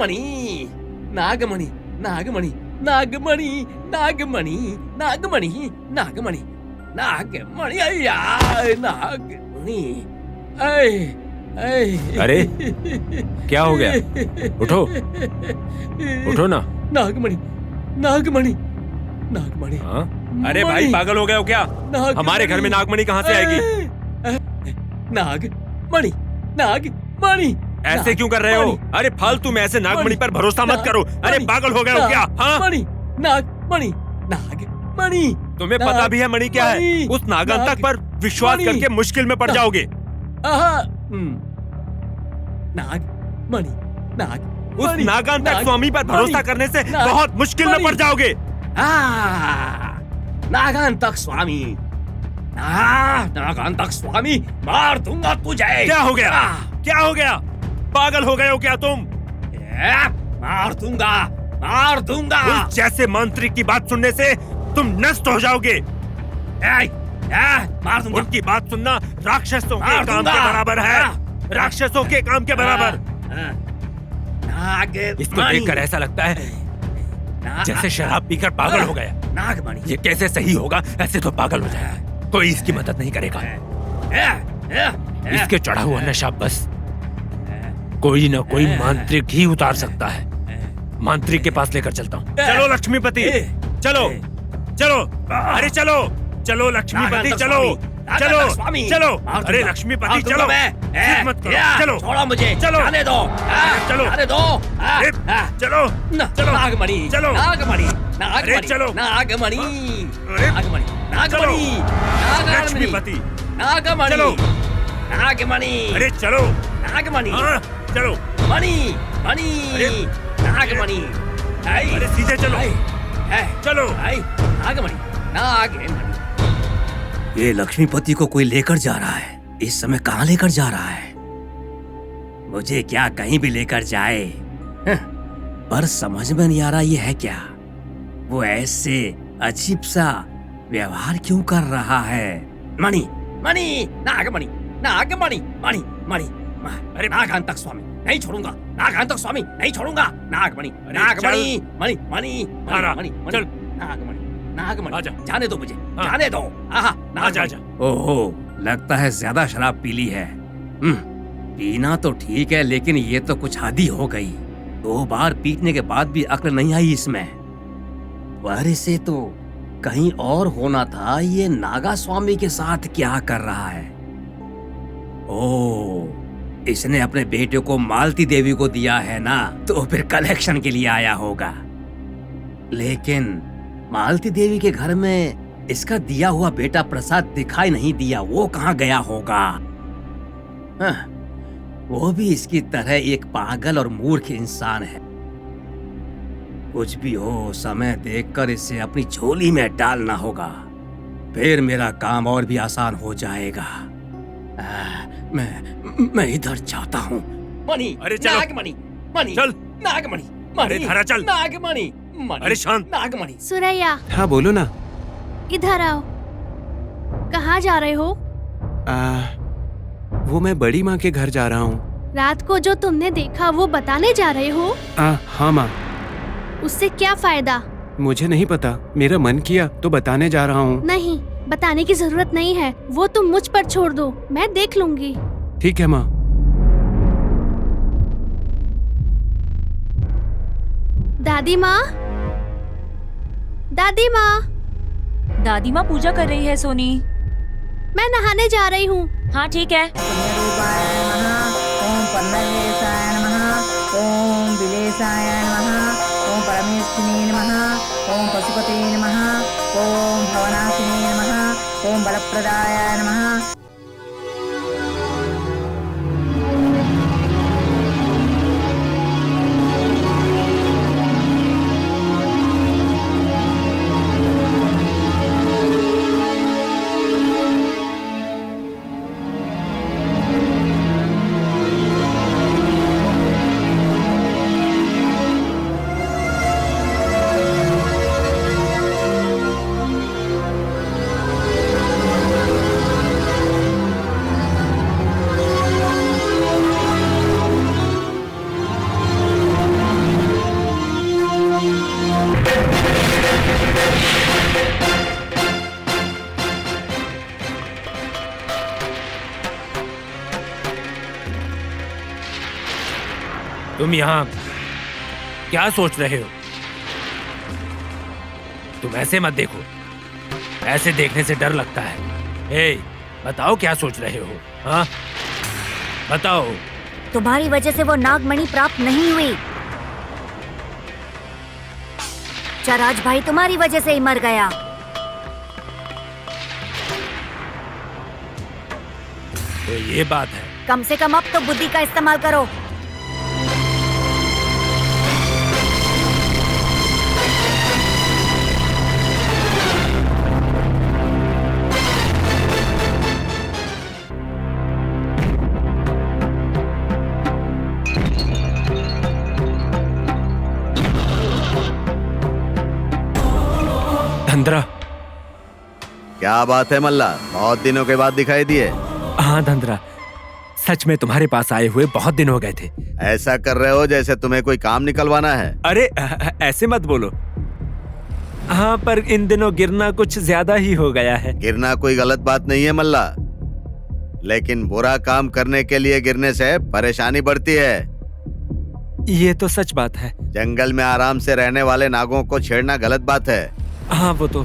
नागमणि नागमणि नागमणि नागमणि नागमणि नागमणि नागमणि नागमणि अय्या नागमणि। अरे क्या हो गया? उठो उठो ना। नागमणि नागमणि नागमणि। हाँ? अरे भाई पागल हो गए हो क्या? हमारे घर में नागमणि कहाँ से आएगी? नागमणि नागमणि। ऐसे क्यों कर रहे हो? अरे फालतू में ऐसे नागमणि पर भरोसा मत करो। अरे पागल हो गए हो क्या? हाँ? नागमणि नागमणि। तुम्हें पता भी है मणि क्या है? उस नागांतक पर विश्वास करके मुश्किल में पड़ जाओगे। नागमणि नाग उस नागांतक स्वामी पर भरोसा करने से बहुत मुश्किल में पड़ जाओगे। नागांतक स्वामी नागांतक स्वामी मार दूंगा तुझे। क्या हो गया? क्या हो गया? पागल हो गए हो क्या तुम? मार दूंगा। उस जैसे मांत्रिक की बात सुनने से तुम नष्ट हो जाओगे। मार दूंगा। उनकी बात सुनना राक्षसों के काम के बराबर है। राक्षसों के काम के बराबर। इसको देखकर ऐसा लगता है जैसे शराब पीकर पागल हो गया। नागमणि ये कैसे सही होगा? ऐसे तो पागल हो जाएगा। कोई इसकी मदद नहीं करेगा। इसके चढ़ा हुआ नशा बस कोई ना कोई मांत्रिक ही उतार सकता है। मांत्रिक के पास लेकर चलता हूँ। चलो लक्ष्मीपति, चलो चलो। अरे चलो चलो लक्ष्मीपति, चलो चलो चलो। अरे लक्ष्मीपति चलो, जिद मत करो। चलो छोड़ो मुझे, चलो जाने दो। चलो जाने दो। चलो चलो। नागमणि चलो नागमणि अरे चलो नागमणि नागमणि नागमणि लक्ष्मीपति नागमणि चलो। नागमणि अरे चलो नागमणि चलो। मणि मणि नागमणि। अरे सीधे चलो चलो। नागमणि नागमणि। ये लक्ष्मीपति को कोई लेकर जा रहा है। इस समय कहाँ लेकर जा रहा है? मुझे क्या कहीं भी लेकर जाए, पर समझ में नहीं आ रहा ये है क्या। वो ऐसे अजीब सा व्यवहार क्यों कर रहा है? मणि मणि नागमणि नागमणि मणि मणि। अरे नागांतक स्वामी नहीं छोड़ूंगा। नागांतक स्वामी नहीं छोड़ूंगा। नागमणि नागमणि मणि मणि मणि चल। नागमणि नागमणि। आजा। जाने दो मुझे, जाने दो। आजा। ओहो, लगता है ज्यादा शराब पी ली है। पीना तो ठीक है, लेकिन ये तो कुछ हद हो गई। 2 बार पीटने के बाद भी अक्ल नहीं आई इसमें। पर इसे तो कहीं और होना था। ये नागा स्वामी के साथ क्या कर रहा है? ओह, इसने अपने बेटे को मालती देवी को दिया है ना, तो फिर कलेक्शन के लिए आया होगा। लेकिन मालती देवी के घर में इसका दिया हुआ बेटा प्रसाद दिखाई नहीं दिया। वो कहाँ गया होगा? वो भी इसकी तरह एक पागल और मूर्ख इंसान है। कुछ भी हो, समय देखकर इसे अपनी झोली में डालना होगा, फिर मेरा काम और भी आसान हो जाएगा। मैं इधर जाता हूँ। मणि अरे चलो। नागमणि मणि चल। नागमणि अरे मणि धारा चल। नागमणि मणि। अरे शांत। नागमणि। सुरैया, हाँ बोलो ना। इधर आओ। कहाँ जा रहे हो? वो मैं बड़ी माँ के घर जा रहा हूँ। रात को जो तुमने देखा वो बताने जा रहे हो? हाँ माँ। उससे क्या फायदा? मुझे नहीं पता, मेरा मन किया तो बताने जा रहा हूँ। नहीं, बताने की जरूरत नहीं है। वो तुम मुझ पर छोड़ दो, मैं देख लूंगी। ठीक है माँ। दादी माँ, दादी माँ। दादी माँ पूजा कर रही है सोनी। मैं नहाने जा रही हूँ। हाँ ठीक है। ओम पन्नवेशाय नमः, ओम विलेशाय नमः, ओम परमेष्ठिने नमः, ओम पशुपते नमः, ओम भवनाशिने नमः, ओम बलप्रदाय नमः। तुम यहाँ क्या सोच रहे हो? तुम ऐसे मत देखो, ऐसे देखने से डर लगता है। ए, बताओ क्या सोच रहे हो? हाँ बताओ। तुम्हारी वजह से वो नागमणि प्राप्त नहीं हुई। चराज भाई तुम्हारी वजह से ही मर गया। तो ये बात है। कम से कम अब तो बुद्धि का इस्तेमाल करो। धंधरा। क्या बात है मल्ला, बहुत दिनों के बाद दिखाई दिए। हाँ धंधरा, सच में तुम्हारे पास आए हुए बहुत दिन हो गए थे। ऐसा कर रहे हो जैसे तुम्हें कोई काम निकलवाना है। अरे ऐसे मत बोलो। हाँ पर इन दिनों गिरना कुछ ज्यादा ही हो गया है। गिरना कोई गलत बात नहीं है मल्ला, लेकिन बुरा काम करने के लिए गिरने से परेशानी बढ़ती है। ये तो सच बात है। जंगल में आराम से रहने वाले नागों को छेड़ना गलत बात है। हाँ वो तो।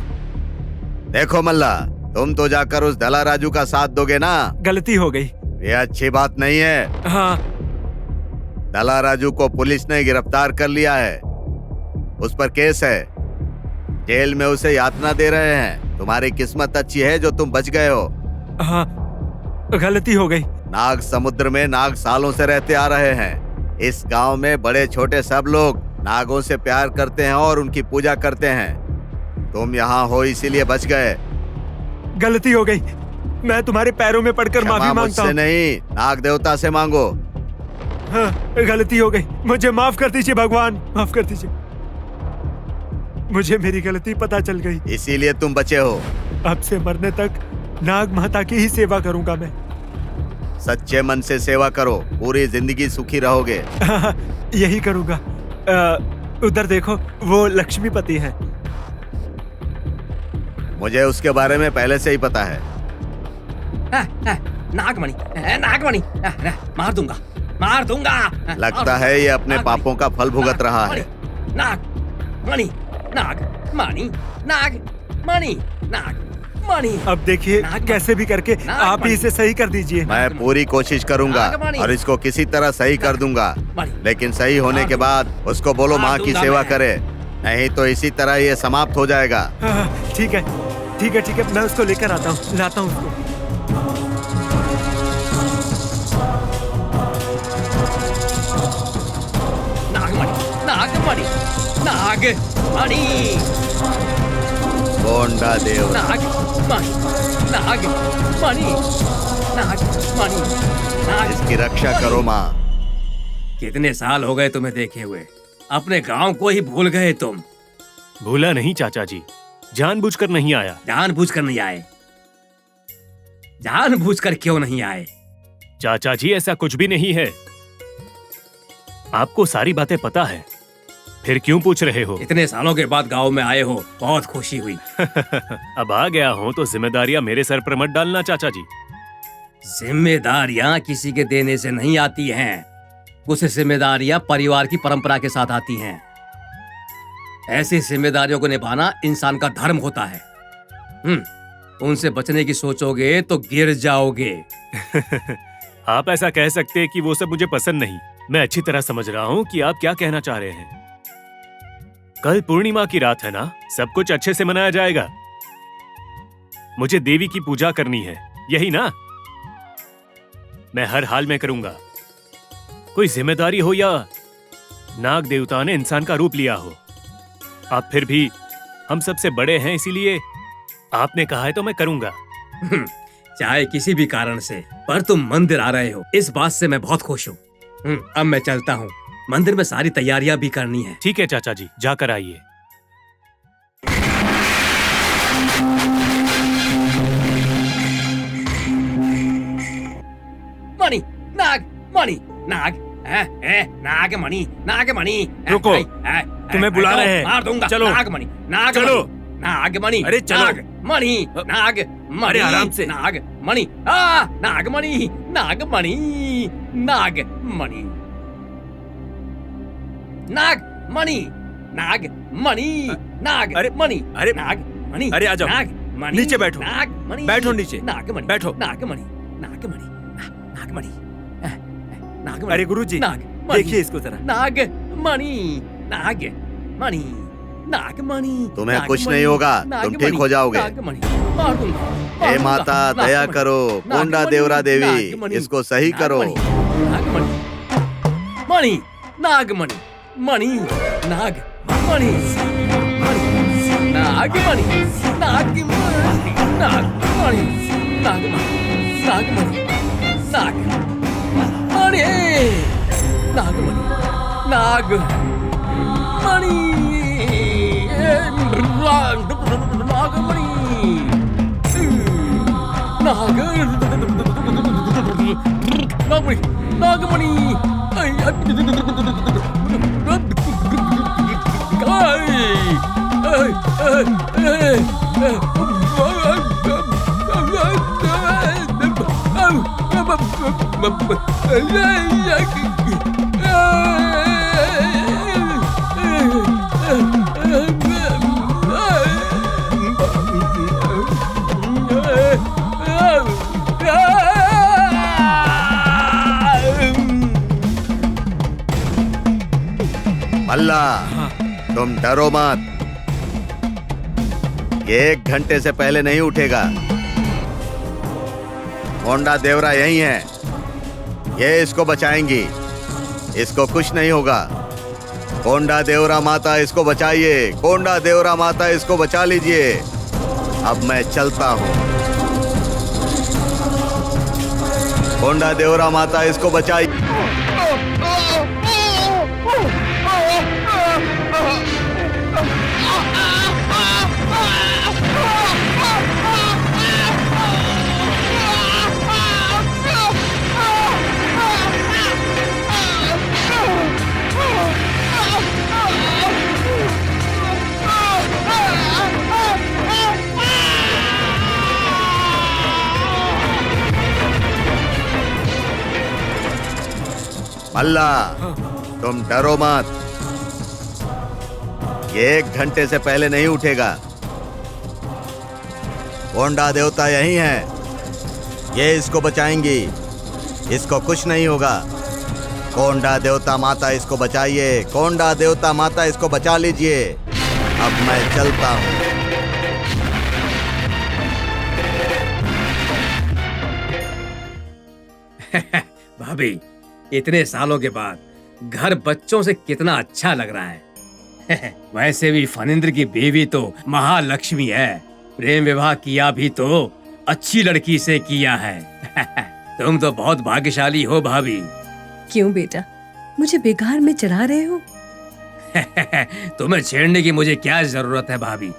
देखो मल्ला, तुम तो जाकर उस दला राजू का साथ दोगे ना। गलती हो गई। ये अच्छी बात नहीं है। हाँ। दला राजू को पुलिस ने गिरफ्तार कर लिया है, उस पर केस है। जेल में उसे यातना दे रहे हैं। तुम्हारी किस्मत अच्छी है जो तुम बच गए हो। हाँ गलती हो गई। नाग समुद्र में नाग सालों से रहते आ रहे हैं। इस गांव में बड़े छोटे सब लोग नागों से प्यार करते हैं और उनकी पूजा करते हैं। तुम यहाँ हो इसीलिए बच गए। गलती हो गई, मैं तुम्हारे पैरों में पड़कर माफी मांगता मुझसे हूँ। नहीं, नाग देवता से मांगो। हाँ, गलती हो गई, मुझे माफ कर दीजिए भगवान, माफ कर दीजिए। मुझे मेरी गलती पता चल गई, इसीलिए तुम बचे हो। अब से मरने तक नाग माता की ही सेवा करूंगा मैं। सच्चे मन से सेवा करो, पूरी जिंदगी सुखी रहोगे। यही करूंगा। उधर देखो, वो लक्ष्मीपति है। मुझे उसके बारे में पहले से ही पता है। नागमणि, नागमणि, मार दूंगा, मार दूंगा। लगता है ये अपने पापों का फल भुगत रहा है। नागमणि, नागमणि, नागमणि, नागमणि। अब देखिए कैसे भी करके आप ही इसे सही कर दीजिए। मैं पूरी कोशिश करूंगा और इसको किसी तरह सही कर दूंगा, लेकिन सही होने के बाद उसको बोलो माँ की सेवा करे, नहीं तो इसी तरह ये समाप्त हो जाएगा। ठीक है, ठीक है, ठीक है, मैं उसको लेकर आता हूँ, लाता हूँ उसको। नागमणि, नागमणि, नागमणि, गोंडा देव। नागमणि, नागमणि, नागमणि, नाग। इसकी रक्षा करो माँ। कितने साल हो गए तुम्हें देखे हुए, अपने गांव को ही भूल गए तुम। भूला नहीं चाचा जी, जानबूझकर नहीं आया। जानबूझकर नहीं आए? जानबूझकर क्यों नहीं आए? चाचा जी ऐसा कुछ भी नहीं है, आपको सारी बातें पता है, फिर क्यों पूछ रहे हो? इतने सालों के बाद गांव में आए हो, बहुत खुशी हुई। अब आ गया हूँ तो जिम्मेदारियां मेरे सर पर मत डालना चाचा जी। जिम्मेदारियां किसी के देने से नहीं आती हैं, कुछ जिम्मेदारियां परिवार की परंपरा के साथ आती हैं। ऐसी जिम्मेदारियों को निभाना इंसान का धर्म होता है। उनसे बचने की सोचोगे तो गिर जाओगे। आप ऐसा कह सकते हैं कि वो सब मुझे पसंद नहीं। मैं अच्छी तरह समझ रहा हूँ कि आप क्या कहना चाह रहे हैं। कल पूर्णिमा की रात है ना, सब कुछ अच्छे से मनाया जाएगा। मुझे देवी की पूजा करनी है, यही ना? मैं हर हाल में करूंगा। कोई जिम्मेदारी हो या नाग देवता ने इंसान का रूप लिया हो, आप फिर भी हम सबसे बड़े हैं, इसीलिए आपने कहा है तो मैं करूंगा। चाहे किसी भी कारण से, पर तुम मंदिर आ रहे हो, इस बात से मैं बहुत खुश हूँ। अब मैं चलता हूँ, मंदिर में सारी तैयारियां भी करनी है। ठीक है चाचा जी, जाकर आइए। मणि, नाग, मणि, नाग, नागमणि, नागमणि। रुको, तुम्हें बुला रहे हैं। मार दूंगा। चलो नागमणि, नाग, चलो। नागमणि। अरे चलो। नागमणि, नागमणि। अरे आराम से। नागमणि, नागमणि, नागमणि, नागमणि। नाग मणि नाग मणि नाग अरे, मणि अरे, नाग मणि अरे, आ जाओ। नाग मणि नीचे बैठो। नाग मणि बैठो नीचे। नाग मणि बैठो। नाग मणि नाग मणि नाग मणि नाग मणि अरे गुरुजी, नाग मणि देखिए इसको जरा। नाग मणि नाग मणि नाग मणि तुम्हें नाग कुछ मणि, नहीं होगा, नाग तुम ठीक मणि, हो जाओगे। नाग मणि, मार दूंगा, मार हे दूंगा, माता नाग दया मणि, करो, नाग कोंडा मणि, देवरा नाग देवी मणि, इसको सही नाग करो। मणि, नाग मणि मणि नाग मणि मणि नाग मणि मणि नाग मणि नाग मणि नाग मणि नाग मणि नाग मणि नाग मणि नाग मणि नाग मणि नागमणि नागमणि मल्ला, तुम डरो मत। ये 1 घंटे से पहले नहीं उठेगा। कोंडा देवरा यही है, ये इसको बचाएंगी, इसको कुछ नहीं होगा। कोंडा देवरा माता इसको बचाइए, कोंडा देवरा माता इसको बचा लीजिए। अब मैं चलता हूँ। कोंडा देवरा माता इसको बचाइए। अल्लाह, तुम डरो मत। ये 1 घंटे से पहले नहीं उठेगा। कोंडा देवता यही है, ये इसको बचाएंगी, इसको कुछ नहीं होगा। कोंडा देवता माता इसको बचाइए, कोंडा देवता माता इसको बचा लीजिए। अब मैं चलता हूँ। भाभी, इतने सालों के बाद घर बच्चों से कितना अच्छा लग रहा है। वैसे भी फनिंद्र की बीवी तो महालक्ष्मी है। प्रेम विवाह किया भी तो अच्छी लड़की से किया है। तुम तो बहुत भाग्यशाली हो भाभी। क्यों बेटा, मुझे बेकार में चढ़ा रहे हो? तुम्हें छेड़ने की मुझे क्या जरूरत है भाभी।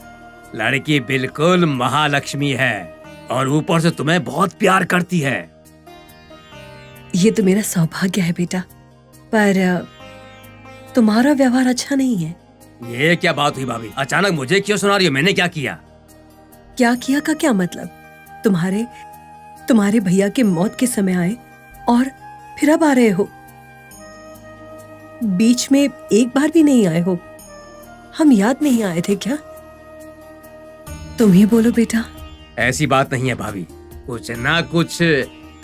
लड़की बिल्कुल महालक्ष्मी है और ऊपर से तुम्हें बहुत प्यार करती है। ये तो मेरा सौभाग्य है बेटा, पर तुम्हारा व्यवहार अच्छा नहीं है। ये क्या बात हुई भाभी? अचानक मुझे क्यों सुना रही हो? मैंने क्या किया? क्या किया का क्या मतलब? तुम्हारे भैया के मौत के समय आए और फिर अब आ रहे हो। बीच में एक बार भी नहीं आए हो। हम याद नहीं आए थे क्या? तुम ही बोलो बेटा। ऐसी बात नहीं है भाभी, कुछ ना कुछ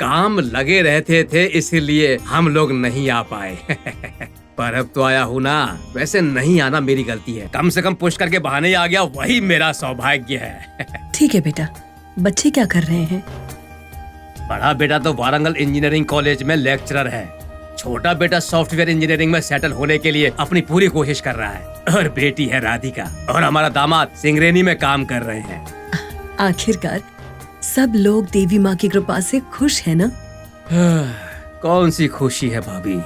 काम लगे रहते थे, इसीलिए हम लोग नहीं आ पाए। पर अब तो आया हूँ ना। वैसे नहीं आना मेरी गलती है, कम से कम पुश करके बहाने आ गया, वही मेरा सौभाग्य है। ठीक है बेटा। बच्चे क्या कर रहे हैं? बड़ा बेटा तो वारंगल इंजीनियरिंग कॉलेज में लेक्चरर है। छोटा बेटा सॉफ्टवेयर इंजीनियरिंग में सेटल होने के लिए अपनी पूरी कोशिश कर रहा है। और बेटी है राधिका, और हमारा दामाद सिंगरेनी में काम कर रहे हैं। आखिरकार सब लोग देवी माँ की कृपा से खुश है ना? कौन सी खुशी है भाभी?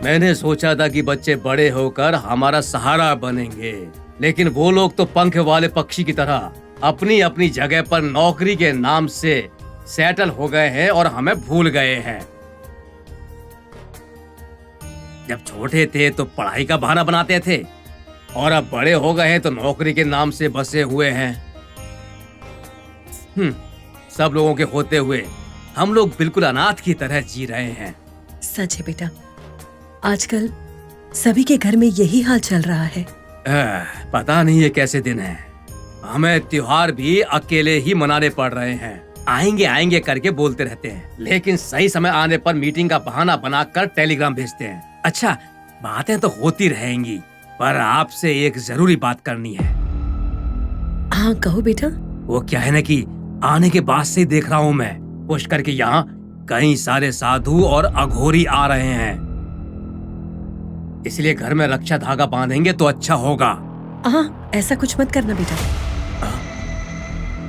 मैंने सोचा था कि बच्चे बड़े होकर हमारा सहारा बनेंगे, लेकिन वो लोग तो पंख वाले पक्षी की तरह अपनी अपनी जगह पर नौकरी के नाम से सेटल हो गए हैं और हमें भूल गए हैं। जब छोटे थे तो पढ़ाई का बहाना बनाते थे, और अब बड़े हो गए हैं तो नौकरी के नाम से बसे हुए हैं। सब लोगों के होते हुए हम लोग बिल्कुल अनाथ की तरह जी रहे हैं। सच है बेटा, आजकल सभी के घर में यही हाल चल रहा है। पता नहीं ये कैसे दिन है, हमें त्योहार भी अकेले ही मनाने पड़ रहे हैं। आएंगे आएंगे करके बोलते रहते हैं, लेकिन सही समय आने पर मीटिंग का बहाना बनाकर टेलीग्राम भेजते हैं। अच्छा, बातें तो होती रहेंगी, पर आपसे एक जरूरी बात करनी है। हाँ कहो बेटा। वो क्या है ना कि आने के बाद से देख रहा हूँ मैं पुष्कर के यहाँ कई सारे साधु और अघोरी आ रहे हैं, इसलिए घर में रक्षा धागा बांधेंगे तो अच्छा होगा। हाँ ऐसा कुछ मत करना बेटा।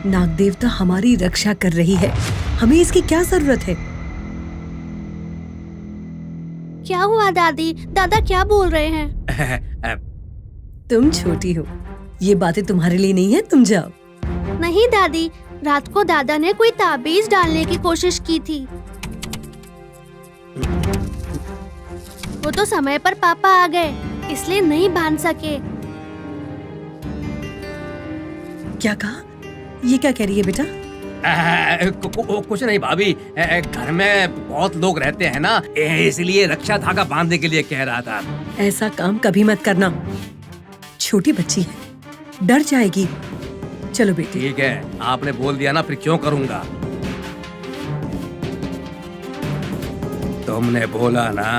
नाग देवता हमारी रक्षा कर रही है, हमें इसकी क्या जरूरत है। क्या हुआ दादी? दादा क्या बोल रहे हैं? तुम छोटी हो, ये बातें तुम्हारे लिए नहीं है, तुम जाओ। नहीं दादी, रात को दादा ने कोई ताबीज डालने की कोशिश की थी। वो तो समय पर पापा आ गए, इसलिए नहीं बांध सके। क्या कहा? ये क्या कह रही है बेटा? कुछ नहीं भाभी, घर में बहुत लोग रहते हैं ना, इसलिए रक्षा धागा बांधने के लिए कह रहा था। ऐसा काम कभी मत करना, छोटी बच्ची है, डर जाएगी। चलो बेटी। ठीक है, आपने बोल दिया ना, फिर क्यों करूंगा। तुमने बोला ना,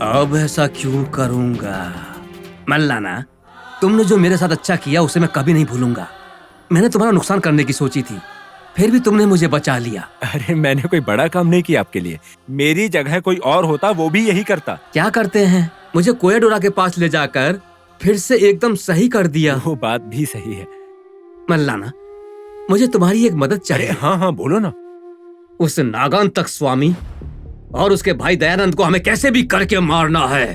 अब ऐसा क्यों करूंगा। मल्लाना, तुमने जो मेरे साथ अच्छा किया उसे मैं कभी नहीं भूलूंगा। मैंने तुम्हारा नुकसान करने की सोची थी, फिर भी तुमने मुझे बचा लिया। अरे मैंने कोई बड़ा काम नहीं किया आपके लिए, मेरी जगह कोई और होता वो भी यही करता। क्या करते हैं? मुझे कोयडोरा के पास ले जाकर फिर से एकदम सही कर दिया। वो बात भी सही है। मल्लाना, मुझे तुम्हारी एक मदद चाहिए। हाँ हाँ बोलो ना। उस नागांतक स्वामी और उसके भाई दयानंद को हमें कैसे भी करके मारना है।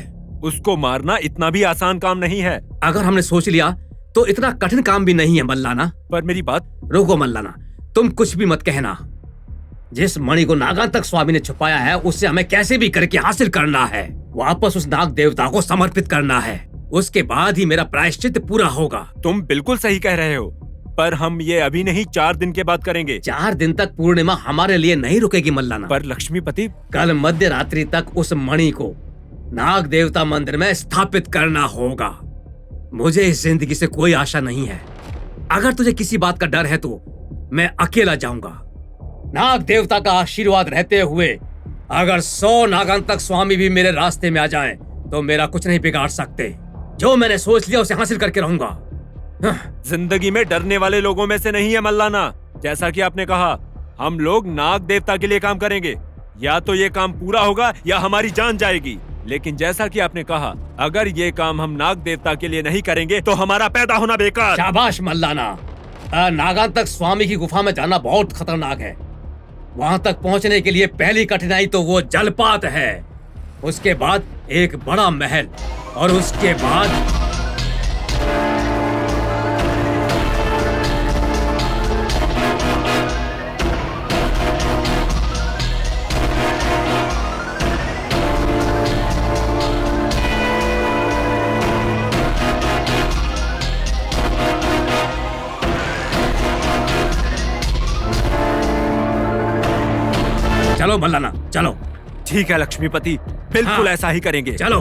उसको मारना इतना भी आसान काम नहीं है। अगर हमने सोच लिया तो इतना कठिन काम भी नहीं है मल्लाना। पर मेरी बात। रुको मल्लाना, तुम कुछ भी मत कहना। जिस मणि को नागांतक स्वामी ने छुपाया है उसे हमें कैसे भी करके हासिल करना है, वापस उस नाग देवता को समर्पित करना है। उसके बाद ही मेरा प्रायश्चित पूरा होगा। तुम बिल्कुल सही कह रहे हो, पर हम ये अभी नहीं 4 दिन के बाद करेंगे। 4 दिन तक पूर्णिमा हमारे लिए नहीं रुकेगी मल्लाना। पर लक्ष्मीपति, कल मध्य रात्रि तक उस मणि को नाग देवता मंदिर में स्थापित करना होगा। मुझे इस जिंदगी से कोई आशा नहीं है। अगर तुझे किसी बात का डर है तो मैं अकेला जाऊंगा। नाग देवता का आशीर्वाद रहते हुए अगर 100 नागांतक स्वामी भी मेरे रास्ते में आ जाएं, तो मेरा कुछ नहीं बिगाड़ सकते। जो मैंने सोच लिया उसे हासिल करके रहूंगा। जिंदगी में डरने वाले लोगों में से नहीं है मल्लाना। जैसा कि आपने कहा, हम लोग नाग देवता के लिए काम करेंगे। या तो ये काम पूरा होगा या हमारी जान जाएगी। लेकिन जैसा कि आपने कहा, अगर ये काम हम नाग देवता के लिए नहीं करेंगे तो हमारा पैदा होना बेकार। शाबाश मल्लाना। नागांतक स्वामी की गुफा में जाना बहुत खतरनाक है। वहां तक पहुंचने के लिए पहली कठिनाई तो वो जलपात है, उसके बाद एक बड़ा महल, और उसके बाद चलो मल्लाना, चलो। ठीक है लक्ष्मीपति, बिल्कुल हाँ, ऐसा ही करेंगे। चलो।